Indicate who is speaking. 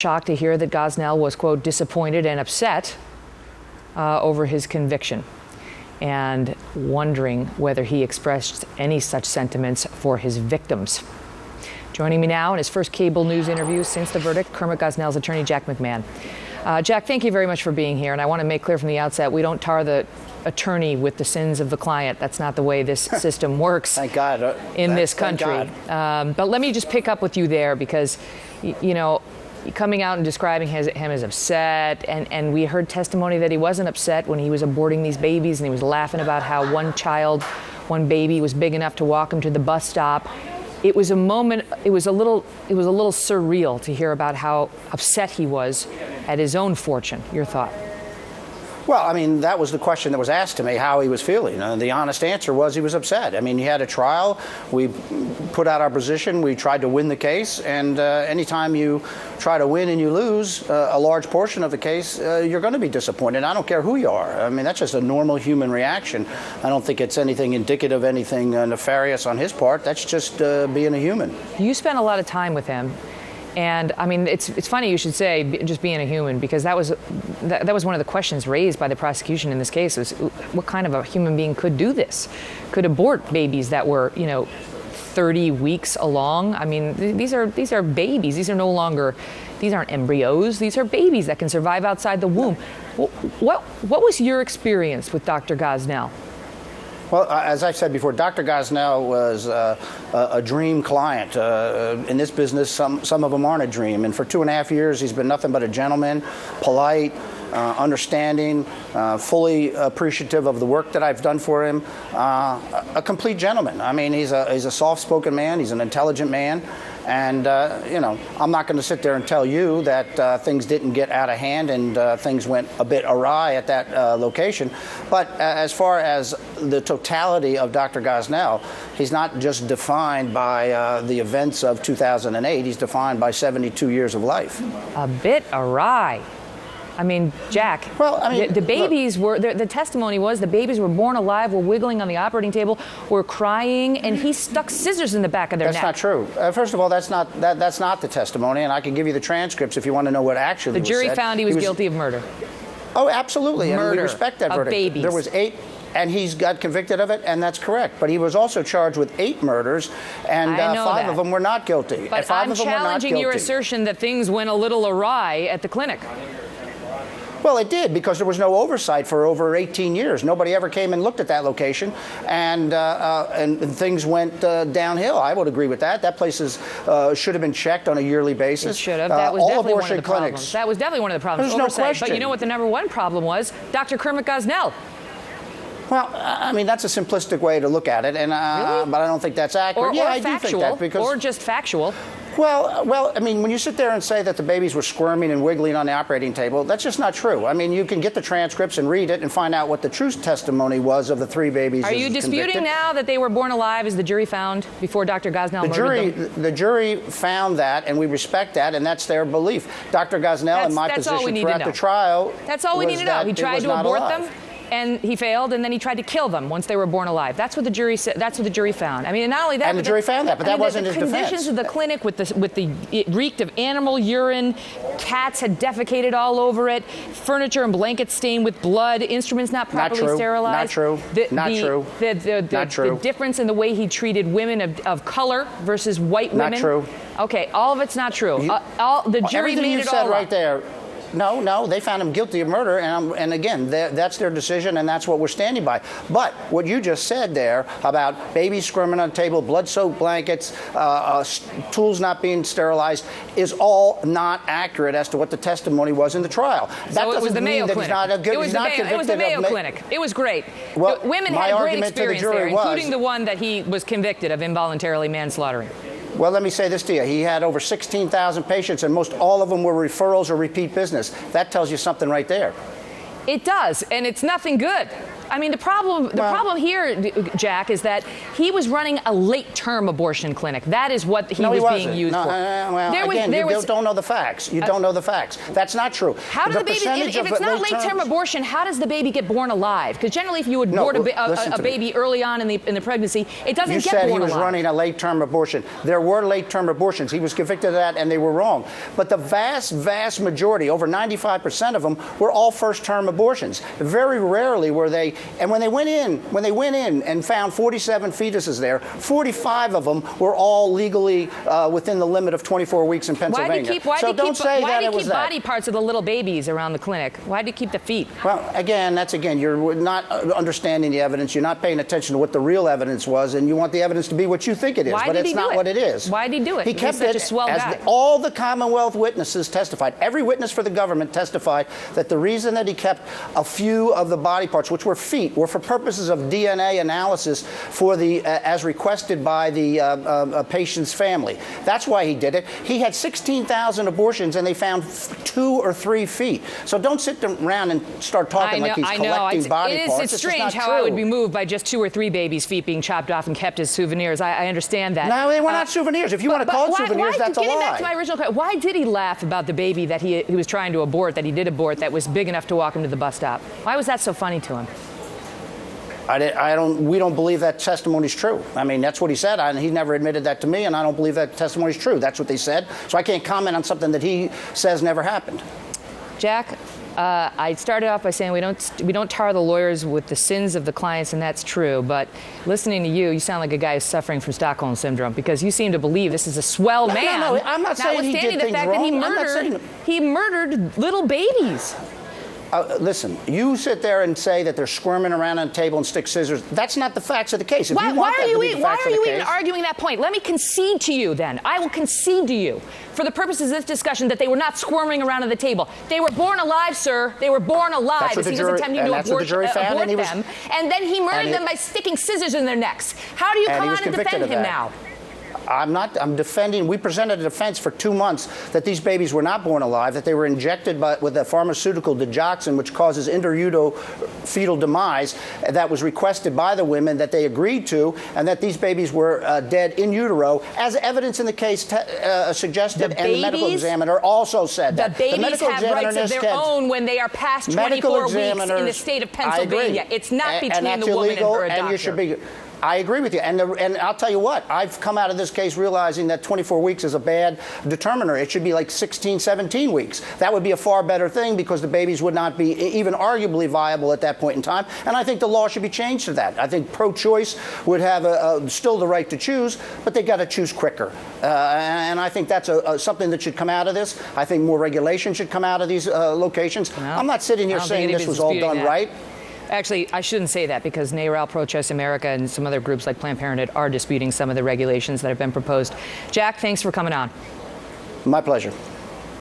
Speaker 1: Shocked to hear that Gosnell was, quote, disappointed and upset over his conviction, and wondering whether he expressed any such sentiments for his victims. Joining me now in his first cable news interview since the verdict, Kermit Gosnell's attorney, Jack McMahon. Jack, thank you very much for being here. And I want to make clear from the outset, we don't tar the attorney with the sins of the client. That's not the way this system works.
Speaker 2: Thank God.
Speaker 1: In this country. But let me just pick up with you there, because, you know, coming out and describing him as upset, and we heard testimony that he wasn't upset when he was aborting these babies, and he was laughing about how one baby was big enough to walk him to the bus stop. It was a moment, it was a little surreal to hear about how upset he was at his own fortune. Your thought?
Speaker 2: Well, I mean, that was the question that was asked to me, how he was feeling. And the honest answer was he was upset. I mean, he had a trial. We put out our position. We tried to win the case. And anytime you try to win and you lose a large portion of the case, you're going to be disappointed. I don't care who you are. I mean, that's just a normal human reaction. I don't think it's anything indicative of anything nefarious on his part. That's just being a human.
Speaker 1: You spent a lot of time with him. And I mean, it's funny you should say just being a human, because that was one of the questions raised by the prosecution in this case, was what kind of a human being could do this, could abort babies that were, 30 weeks along. I mean, these are babies. These aren't embryos. These are babies that can survive outside the womb. What was your experience with Dr. Gosnell?
Speaker 2: Well, as I said before, Dr. Gosnell was a dream client. In this business, some of them aren't a dream. And for 2.5 years, he's been nothing but a gentleman, polite, understanding, fully appreciative of the work that I've done for him. A complete gentleman. I mean, he's a soft-spoken man. He's an intelligent man. And, I'm not going to sit there and tell you that things didn't get out of hand and things went a bit awry at that location. But as far as the totality of Dr. Gosnell, he's not just defined by the events of 2008. He's defined by 72 years of life.
Speaker 1: A bit awry. I mean, Jack, the babies were, the testimony was the babies were born alive, were wiggling on the operating table, were crying, and he stuck scissors in the back of their neck.
Speaker 2: That's not true. First of all, that's not the testimony, and I can give you the transcripts if you want to know what actually was said.
Speaker 1: The jury found he was guilty of murder.
Speaker 2: Oh, absolutely,
Speaker 1: Murder
Speaker 2: and we respect that verdict.
Speaker 1: Babies.
Speaker 2: There was 8. And he's got convicted of it, and that's correct. But he was also charged with 8 murders, and 5 of them were not guilty.
Speaker 1: But I'm challenging your assertion that things went a little awry at the clinic.
Speaker 2: Well, it did, because there was no oversight for over 18 years. Nobody ever came and looked at that location, and things went downhill. I would agree with that. That place should have been checked on a yearly basis.
Speaker 1: It should have. That was definitely one of the problems. That was definitely one of the problems.
Speaker 2: There's
Speaker 1: oversight.
Speaker 2: No question.
Speaker 1: But you know what the number one problem was? Dr. Kermit Gosnell.
Speaker 2: Well, I mean, that's a simplistic way to look at it, and
Speaker 1: really?
Speaker 2: But I don't think that's accurate.
Speaker 1: Or
Speaker 2: I
Speaker 1: factual,
Speaker 2: do think that, because,
Speaker 1: or just factual.
Speaker 2: Well, I mean, when you sit there and say that the babies were squirming and wiggling on the operating table, that's just not true. I mean, you can get the transcripts and read it and find out what the true testimony was of the 3 babies.
Speaker 1: Are you disputing now that they were born alive, as the jury found before Dr. Gosnell murdered them?
Speaker 2: The jury found that, and we respect that, and that's their belief. Dr. Gosnell, in my position throughout the trial,
Speaker 1: that's all we need to know. He tried to abort them, and he failed, and then he tried to kill them once they were born alive. That's what the jury said. That's what the jury found. I mean, and not only that,
Speaker 2: and the jury found that, but that wasn't his defense.
Speaker 1: The conditions of the clinic it reeked of animal urine. Cats had defecated all over it. Furniture and blankets stained with blood. Instruments not properly sterilized.
Speaker 2: Not true.
Speaker 1: The difference in the way he treated women of color versus white women.
Speaker 2: Not true.
Speaker 1: Okay, all of it's not true. The jury made it all up.
Speaker 2: Right there. No, they found him guilty of murder, and again, that's their decision, and that's what we're standing by. But what you just said there about babies squirming on the table, blood-soaked blankets, tools not being sterilized, is all not accurate as to what the testimony was in the trial.
Speaker 1: So it was the Mayo Clinic. It was the Mayo Clinic. It was great.
Speaker 2: Well,
Speaker 1: women had great experience there, including the one that he was convicted of involuntarily manslaughtering.
Speaker 2: Well, let me say this to you. He had over 16,000 patients, and most all of them were referrals or repeat business. That tells you something right there.
Speaker 1: It does, and it's nothing good. I mean, the problem here, Jack, is that he was running a late-term abortion clinic. That is what he was being used for.
Speaker 2: You don't know the facts. You don't know the facts. That's not true.
Speaker 1: How does the baby, if it's not late-term abortion, how does the baby get born alive? Because generally, if you abort a baby early on in the pregnancy, it doesn't get born alive. You said he was
Speaker 2: running a late-term abortion. There were late-term abortions. He was convicted of that, and they were wrong. But the vast majority, over 95% of them, were all first-term abortions. Very rarely were they. And when they went in and found 47 fetuses there, 45 of them were all legally within the limit of 24 weeks in Pennsylvania.
Speaker 1: Why do you keep body parts of the little babies around the clinic? Why do you keep the feet?
Speaker 2: Well, again, you're not understanding the evidence. You're not paying attention to what the real evidence was, and you want the evidence to be what you think it is. But it's not what it is.
Speaker 1: Why did he do it?
Speaker 2: He kept it as all the Commonwealth witnesses testified. Every witness for the government testified that the reason that he kept a few of the body parts, which were feet, were for purposes of DNA analysis for the as requested by the patient's family. That's why he did it. He had 16,000 abortions, and they found 2 or 3 feet. So don't sit around and start talking like he's collecting body parts.
Speaker 1: It's strange how I would be moved by just 2 or 3 babies' feet being chopped off and kept as souvenirs. I understand that.
Speaker 2: No, they were not souvenirs. If you want to call it souvenirs, that's a lie.
Speaker 1: Getting back to my original question, why did he laugh about the baby that he was trying to abort, that he did abort, that was big enough to walk him to the bus stop? Why was that so funny to him?
Speaker 2: We don't believe that testimony is true. I mean, that's what he said, and he never admitted that to me, and I don't believe that testimony is true. That's what they said. So I can't comment on something that he says never happened.
Speaker 1: Jack, I started off by saying we don't tar the lawyers with the sins of the clients, and that's true. But listening to you sound like a guy who's suffering from Stockholm syndrome, because you seem to believe this is a swell man.
Speaker 2: No, I'm not saying he did things wrong.
Speaker 1: That he murdered little babies.
Speaker 2: Listen, you sit there and say that they're squirming around on the table and stick scissors. That's not the facts of the case.
Speaker 1: Why are you even arguing that point? Let me concede to you then. I will concede to you, for the purposes of this discussion, that they were not squirming around on the table. They were born alive, sir. They were born alive.
Speaker 2: That's what he was attempting to abort
Speaker 1: them. And then he murdered them by sticking scissors in their necks. How do you come on and defend him now?
Speaker 2: I'm defending. We presented a defense for 2 months that these babies were not born alive, that they were injected with a pharmaceutical digoxin, which causes fetal demise, that was requested by the women, that they agreed to, and that these babies were dead in utero, as evidence in the case suggested, and the medical examiner also said that.
Speaker 1: The babies have rights of their own when they are past 24 weeks in the state of Pennsylvania. It's not between the woman and her doctor.
Speaker 2: And you should be. I agree with you. And I'll tell you what, I've come out of this case realizing that 24 weeks is a bad determiner. It should be like 16, 17 weeks. That would be a far better thing, because the babies would not be even arguably viable at that point in time. And I think the law should be changed to that. I think pro-choice would have still the right to choose, but they got to choose quicker. And I think that's something that should come out of this. I think more regulation should come out of these locations. I'm not sitting here saying this was all done right.
Speaker 1: Actually, I shouldn't say that, because NARAL, Pro-Choice America, and some other groups like Planned Parenthood are disputing some of the regulations that have been proposed. Jack, thanks for coming on.
Speaker 2: My pleasure.